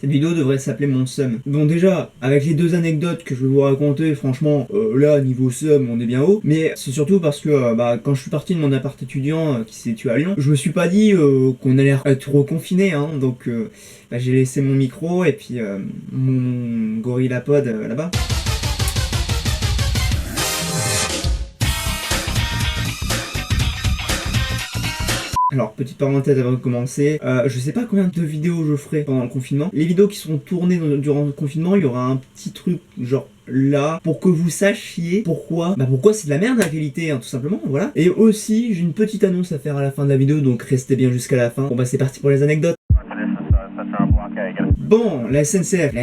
Cette vidéo devrait s'appeler mon seum. Bon déjà, avec les 2 anecdotes que je vais vous raconter, franchement, là, niveau seum, on est bien haut. Mais c'est surtout parce que quand je suis parti de mon appart étudiant qui s'est situé à Lyon, je me suis pas dit qu'on allait être reconfiné, hein. Donc j'ai laissé mon micro et puis mon GorillaPod là-bas. Alors, petite parenthèse avant de commencer, je sais pas combien de vidéos je ferai pendant le confinement. Les vidéos qui seront tournées durant le confinement, il y aura un petit truc genre là, pour que vous sachiez pourquoi. Pourquoi c'est de la merde la qualité, hein, tout simplement, voilà. Et aussi, j'ai une petite annonce à faire à la fin de la vidéo, donc restez bien jusqu'à la fin. Bon c'est parti pour les anecdotes. Bon, la SNCF,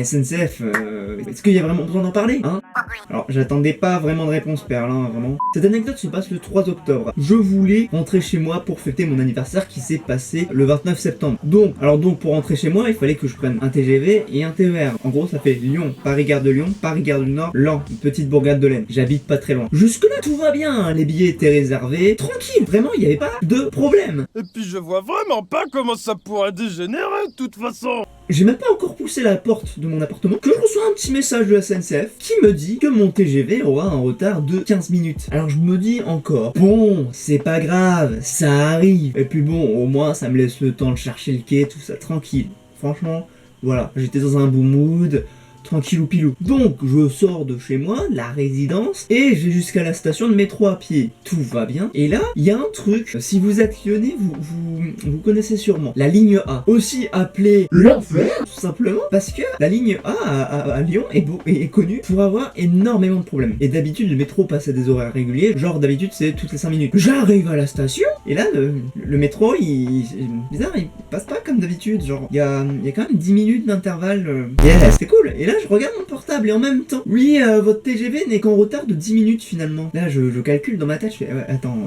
est-ce qu'il y a vraiment besoin d'en parler, hein? Alors, j'attendais pas vraiment de réponse, Perle, hein, vraiment. Cette anecdote se passe le 3 octobre. Je voulais rentrer chez moi pour fêter mon anniversaire qui s'est passé le 29 septembre. Donc, pour rentrer chez moi, il fallait que je prenne un TGV et un TER. En gros, ça fait Lyon, Paris-Gare de Lyon, Paris-Gare du Nord, Laon, une petite bourgade de l'Aisne. J'habite pas très loin. Jusque-là, tout va bien, hein. Les billets étaient réservés. Tranquille, vraiment, il n'y avait pas de problème. Et puis je vois vraiment pas comment ça pourrait dégénérer de toute façon. J'ai même pas encore poussé la porte de mon appartement que je reçois un petit message de la SNCF qui me dit que mon TGV aura un retard de 15 minutes. Alors je me dis encore, bon, c'est pas grave, ça arrive. Et puis bon, au moins ça me laisse le temps de chercher le quai, tout ça, tranquille. Franchement, voilà, j'étais dans un bon mood. Tranquillou pilou. Donc je sors de chez moi, de la résidence, et je vais jusqu'à la station de métro à pied. Tout va bien. Et là, il y a un truc. Si vous êtes lyonnais, vous connaissez sûrement. La ligne A. Aussi appelée l'enfer, tout simplement. Parce que la ligne A à Lyon est connue pour avoir énormément de problèmes. Et d'habitude, le métro passe à des horaires réguliers. Genre d'habitude, c'est toutes les 5 minutes. J'arrive à la station, et là, le métro, bizarre, il passe pas comme d'habitude. Genre, il y a quand même 10 minutes d'intervalle. Yeah, c'est cool. Et là, je regarde mon portable et en même temps, oui, votre TGV n'est qu'en retard de 10 minutes finalement. Là, je calcule dans ma tête, je fais, attends,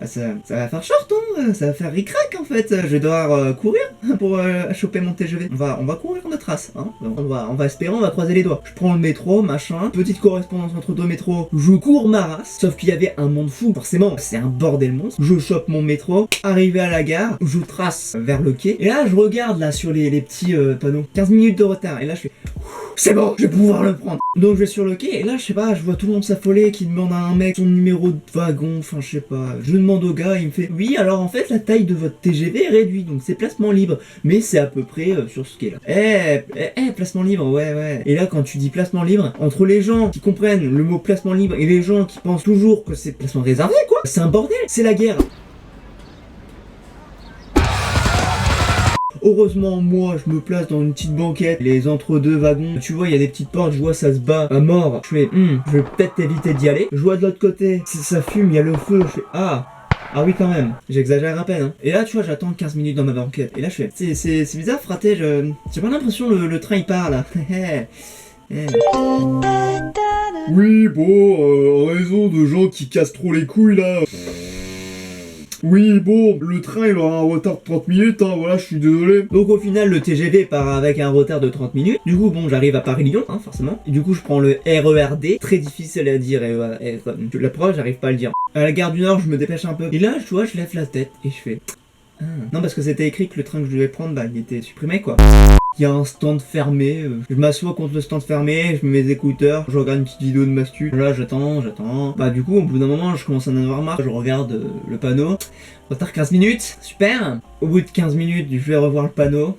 ça va faire short, hein, ça va faire ric-rac en fait. Je vais devoir courir pour choper mon TGV. On va courir notre race, hein. On va espérer, on va croiser les doigts. Je prends le métro, machin, petite correspondance entre 2 métros. Je cours ma race, sauf qu'il y avait un monde fou, forcément, c'est un bordel monstre. Je chope mon métro, arrivé à la gare, je trace vers le quai. Et là, je regarde là sur les petits panneaux, 15 minutes de retard. Et là, je fais, c'est bon, je vais pouvoir le prendre. Donc je vais sur le quai et là je sais pas, je vois tout le monde s'affoler qui demande à un mec son numéro de wagon, enfin je sais pas. Je demande au gars, il me fait oui alors en fait la taille de votre TGV est réduite donc c'est placement libre. Mais c'est à peu près sur ce quai là. Placement libre, ouais. Et là quand tu dis placement libre, entre les gens qui comprennent le mot placement libre et les gens qui pensent toujours que c'est placement réservé quoi, c'est un bordel, c'est la guerre. Heureusement, moi, je me place dans une petite banquette, les entre-deux wagons. Tu vois, il y a des petites portes, je vois, ça se bat à mort. Je fais, je vais peut-être éviter d'y aller. Je vois de l'autre côté, ça fume, il y a le feu. Je fais, ah oui, quand même. J'exagère à peine, hein. Et là, tu vois, j'attends 15 minutes dans ma banquette. Et là, je fais, c'est bizarre, fraté, j'ai pas l'impression le train, il part, là. Oui, bon, en raison de gens qui cassent trop les couilles, là. Oui, bon, le train il aura un retard de 30 minutes, hein, voilà, je suis désolé. Donc au final, le TGV part avec un retard de 30 minutes. Du coup, bon, j'arrive à Paris-Lyon, hein, forcément. Et du coup, je prends le RERD, très difficile à dire, la preuve, j'arrive pas à le dire. À la gare du Nord, je me dépêche un peu. Et là, tu vois, je lève la tête et je fais... Non, parce que c'était écrit que le train que je devais prendre, il était supprimé, quoi. Il y a un stand fermé, je m'assois contre le stand fermé, je mets mes écouteurs, je regarde une petite vidéo de Mastu. Là, j'attends. Du coup, au bout d'un moment, je commence à en avoir marre. Je regarde le panneau. Retard 15 minutes, super. Au bout de 15 minutes, je vais revoir le panneau.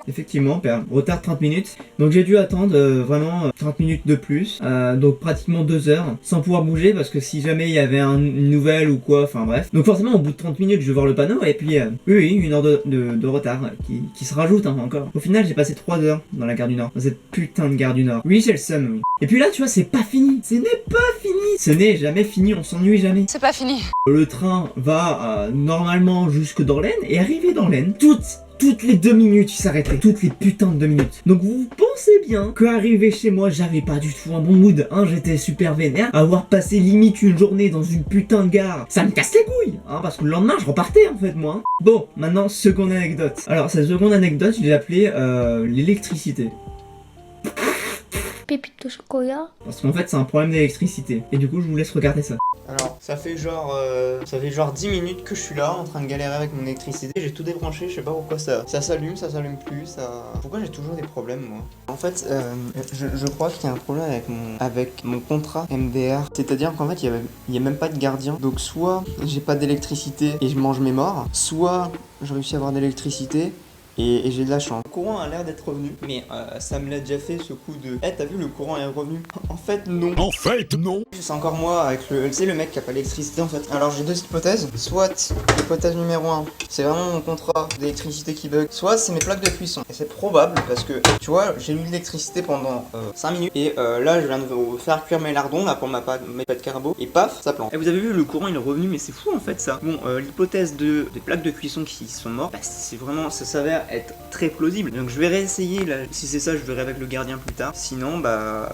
Effectivement, retard 30 minutes. Donc j'ai dû attendre vraiment 30 minutes de plus. Donc pratiquement 2 heures sans pouvoir bouger parce que si jamais il y avait une nouvelle ou quoi, enfin bref. Donc forcément au bout de 30 minutes je vais voir le panneau et puis oui, 1 heure de retard qui se rajoute encore. Au final j'ai passé 3 heures dans la gare du Nord. Dans cette putain de gare du Nord. Oui j'ai le seum, oui. Et puis là tu vois c'est pas fini. Ce n'est pas fini. Ce n'est jamais fini, on s'ennuie jamais. C'est pas fini. Le train va normalement jusque dans l'Aisne et arrivé dans l'Aisne, toutes les 2 minutes, il s'arrêtait. Toutes les putains de 2 minutes. Donc vous pensez bien qu'arrivé chez moi, j'avais pas du tout un bon mood. Hein, j'étais super vénère. Avoir passé limite une journée dans une putain de gare, ça me casse les couilles. Hein, parce que le lendemain, je repartais en fait, moi. Hein. Bon, maintenant, seconde anecdote. Alors, cette seconde anecdote, je l'ai appelée l'électricité. pépites de chocolat. Parce qu'en fait c'est un problème d'électricité. Et du coup je vous laisse regarder ça. Alors, ça fait genre 10 minutes que je suis là en train de galérer avec mon électricité. J'ai tout débranché, je sais pas pourquoi ça s'allume plus, Pourquoi j'ai toujours des problèmes, moi? En fait, je crois qu'il y a un problème avec mon contrat MDR. C'est-à-dire qu'en fait, il y a même pas de gardien. Donc soit j'ai pas d'électricité et je mange mes morts, soit je réussis à avoir d'électricité et j'ai de la chance. Le courant a l'air d'être revenu, mais ça me l'a déjà fait ce coup de t'as vu, le courant est revenu? En fait, non. C'est encore moi avec le mec qui a pas l'électricité en fait. Alors j'ai deux hypothèses. Soit l'hypothèse numéro 1, c'est vraiment mon contrat d'électricité qui bug. Soit c'est mes plaques de cuisson. Et c'est probable parce que tu vois, j'ai eu de l'électricité pendant 5 minutes. Et là je viens de faire cuire mes lardons là pour mes pâtes carbo. Et paf, ça plante. Et vous avez vu, le courant il est revenu, mais c'est fou en fait ça. Bon, l'hypothèse des plaques de cuisson qui sont mortes, bah, c'est vraiment, ça s'avère être très plausible. Donc je vais réessayer là. Si c'est ça, je verrai avec le gardien plus tard. Sinon, bah.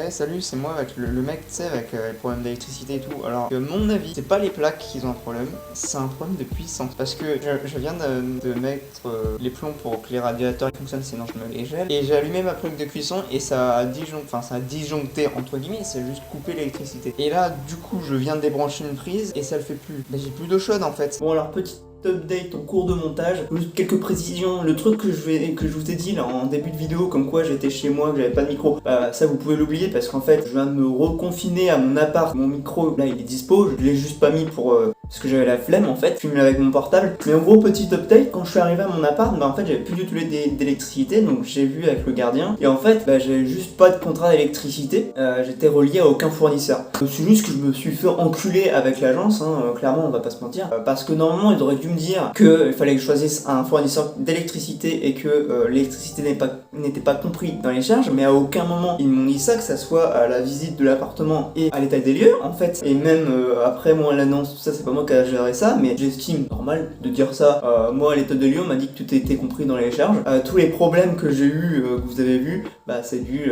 Salut, c'est moi avec le mec, tu sais, avec les problèmes d'électricité et tout. Alors, mon avis, c'est pas les plaques qui ont un problème, c'est un problème de puissance. Parce que je viens de mettre les plombs pour que les radiateurs fonctionnent, sinon je me les gèle. Et j'ai allumé ma plaque de cuisson et ça a disjoncté entre guillemets, c'est juste coupé l'électricité. Et là, du coup, je viens de débrancher une prise et ça le fait plus. Mais j'ai plus d'eau chaude en fait. Bon, alors, petite update en cours de montage, quelques précisions, le truc que je vous ai dit là en début de vidéo, comme quoi j'étais chez moi, que j'avais pas de micro, bah ça vous pouvez l'oublier parce qu'en fait je viens de me reconfiner à mon appart, mon micro là il est dispo, je l'ai juste pas mis pour parce que j'avais la flemme en fait, je filme avec mon portable, mais en gros petit update, quand je suis arrivé à mon appart, bah en fait j'avais plus du tout d'électricité, donc j'ai vu avec le gardien, et en fait bah j'avais juste pas de contrat d'électricité, j'étais relié à aucun fournisseur. C'est juste que je me suis fait enculer avec l'agence, hein, clairement on va pas se mentir, parce que normalement ils auraient dû me dire qu'il fallait que je choisisse un fournisseur d'électricité et que l'électricité n'était pas compris dans les charges, mais à aucun moment ils m'ont dit ça, que ça soit à la visite de l'appartement et à l'état des lieux en fait, et même après moi l'annonce, tout ça c'est pas moi qui a géré ça, mais j'estime normal de dire ça. Moi à l'état des lieux on m'a dit que tout était compris dans les charges. Tous les problèmes que j'ai eu, que vous avez vu, bah c'est dû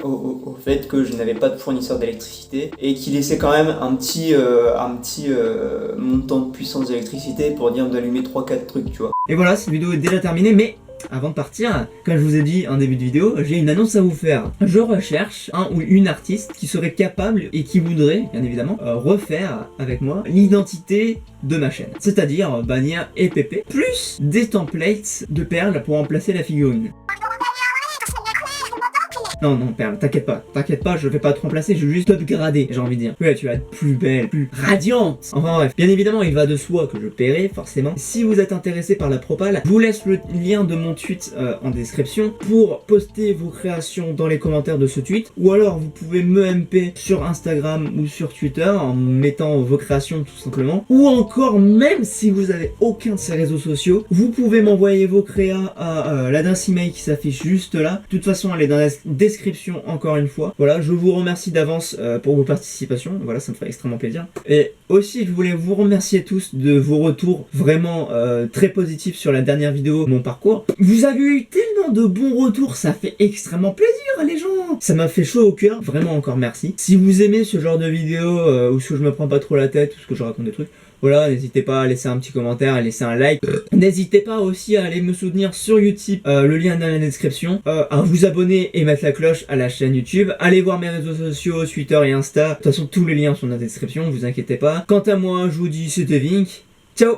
au fait que je n'avais pas de fournisseur d'électricité et qui laissait quand même un petit montant de puissance d'électricité pour dire d'allumer 3-4 trucs, tu vois. Et voilà, cette vidéo est déjà terminée, mais avant de partir, comme je vous ai dit en début de vidéo, j'ai une annonce à vous faire. Je recherche un ou une artiste qui serait capable et qui voudrait, bien évidemment, refaire avec moi l'identité de ma chaîne. C'est-à-dire bannière et PP, plus des templates de perles pour remplacer la figurine. Non, Perle, t'inquiète pas, je vais pas te remplacer, je vais juste upgrader, j'ai envie de dire. Ouais, tu vas être plus belle, plus radiante. Enfin bref, bien évidemment, il va de soi que je paierai, forcément. Si vous êtes intéressé par la propale, je vous laisse le lien de mon tweet en description pour poster vos créations dans les commentaires de ce tweet. Ou alors, vous pouvez me MP sur Instagram ou sur Twitter en mettant vos créations tout simplement. Ou encore, même si vous avez aucun de ces réseaux sociaux, vous pouvez m'envoyer vos créas à l'adresse email qui s'affiche juste là. De toute façon, elle est dans la description encore une fois. Voilà, je vous remercie d'avance pour vos participations. Voilà, ça me fait extrêmement plaisir. Et aussi, je voulais vous remercier tous de vos retours vraiment très positifs sur la dernière vidéo, mon parcours. Vous avez eu tellement de bons retours, ça fait extrêmement plaisir les gens. Ça m'a fait chaud au cœur, vraiment encore merci. Si vous aimez ce genre de vidéo où je me prends pas trop la tête, où je raconte des trucs, voilà, n'hésitez pas à laisser un petit commentaire, à laisser un like. N'hésitez pas aussi à aller me soutenir sur Utip, le lien est dans la description. À vous abonner et mettre la cloche à la chaîne YouTube. Allez voir mes réseaux sociaux, Twitter et Insta. De toute façon, tous les liens sont dans la description, vous inquiétez pas. Quant à moi, je vous dis c'était Vink. Ciao.